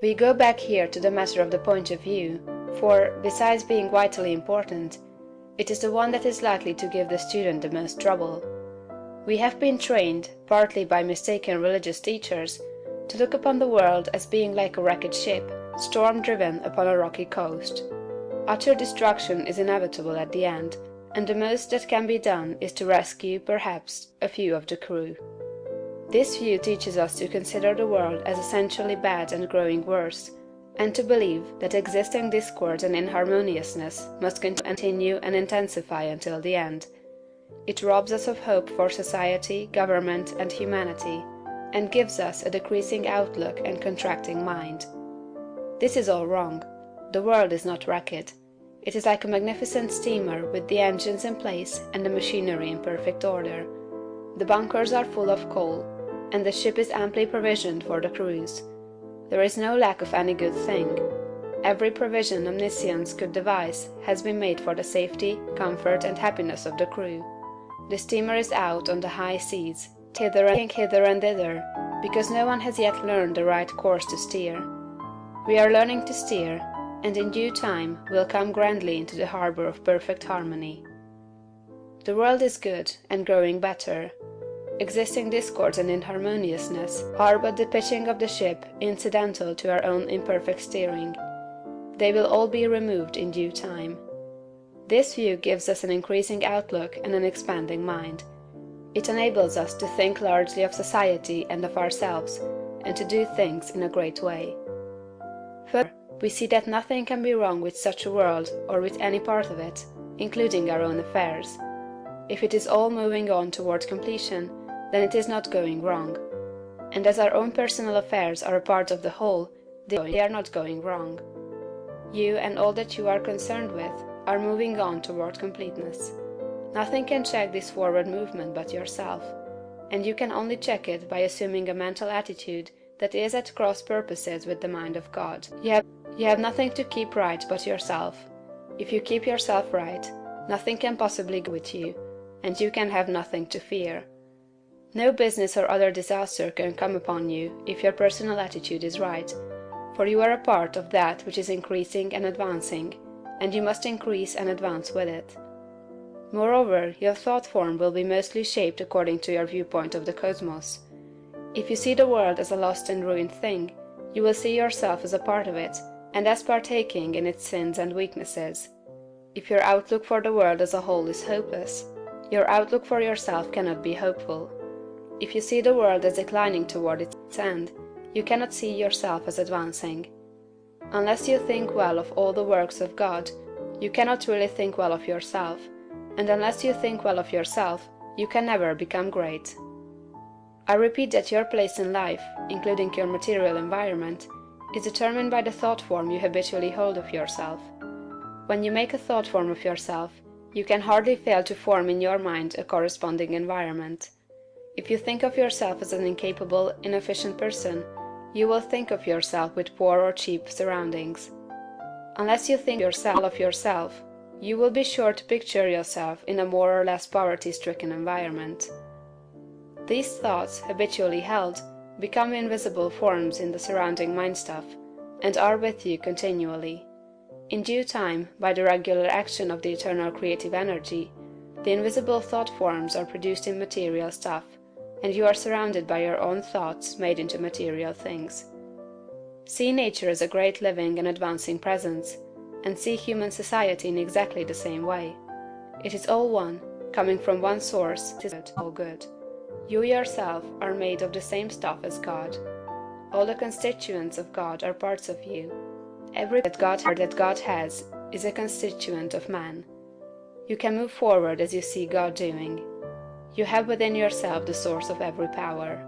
We go back here to the matter of the point of view, for, besides being vitally important, it is the one that is likely to give the student the most trouble. We have been trained, partly by mistaken religious teachers, to look upon the world as being like a wrecked ship, storm-driven upon a rocky coast. Utter destruction is inevitable at the end, and the most that can be done is to rescue, perhaps, a few of the crew. This view teaches us to consider the world as essentially bad and growing worse, and to believe that existing discord and inharmoniousness must continue and intensify until the end. It robs us of hope for society, government, and humanity, and gives us a decreasing outlook and contracting mind. This is all wrong. The world is not wrecked. It is like a magnificent steamer with the engines in place and the machinery in perfect order. The bunkers are full of coal, and the ship is amply provisioned for the cruise. There is no lack of any good thing. Every provision omniscience could devise has been made for the safety, comfort, and happiness of the crew. The steamer is out on the high seas, hither and thither, because no one has yet learned the right course to steer. We are learning to steer, and in due time will come grandly into the harbor of perfect harmony. The world is good, and growing better. Existing discords and inharmoniousness are but the pitching of the ship incidental to our own imperfect steering. They will all be removed in due time. This view gives us an increasing outlook and an expanding mind. It enables us to think largely of society and of ourselves, and to do things in a great way. Further, we see that nothing can be wrong with such a world or with any part of it, including our own affairs. If it is all moving on toward completion, then it is not going wrong. And as our own personal affairs are a part of the whole, they are not going wrong. You and all that you are concerned with are moving on toward completeness. Nothing can check this forward movement but yourself, and you can only check it by assuming a mental attitude that is at cross purposes with the mind of God. You have nothing to keep right but yourself. If you keep yourself right, nothing can possibly go with you, and you can have nothing to fear. No business or other disaster can come upon you if your personal attitude is right, for you are a part of that which is increasing and advancing, and you must increase and advance with it. Moreover, your thought form will be mostly shaped according to your viewpoint of the cosmos. If you see the world as a lost and ruined thing, you will see yourself as a part of it, and as partaking in its sins and weaknesses. If your outlook for the world as a whole is hopeless, your outlook for yourself cannot be hopeful. If you see the world as declining toward its end, you cannot see yourself as advancing. Unless you think well of all the works of God, you cannot really think well of yourself, and unless you think well of yourself, you can never become great. I repeat that your place in life, including your material environment, is determined by the thought form you habitually hold of yourself. When you make a thought form of yourself, you can hardly fail to form in your mind a corresponding environment. If you think of yourself as an incapable, inefficient person, you will think of yourself with poor or cheap surroundings. Unless you think well of yourself, you will be sure to picture yourself in a more or less poverty-stricken environment. These thoughts, habitually held, become invisible forms in the surrounding mind-stuff, and are with you continually. In due time, by the regular action of the eternal creative energy, the invisible thought forms are produced in material stuff, and you are surrounded by your own thoughts made into material things. See nature as a great living and advancing presence, and see human society in exactly the same way. It is all one, coming from one source, it is all good. You yourself are made of the same stuff as God. All the constituents of God are parts of you. Every that God has is a constituent of man. You can move forward as you see God doing. You have within yourself the source of every power.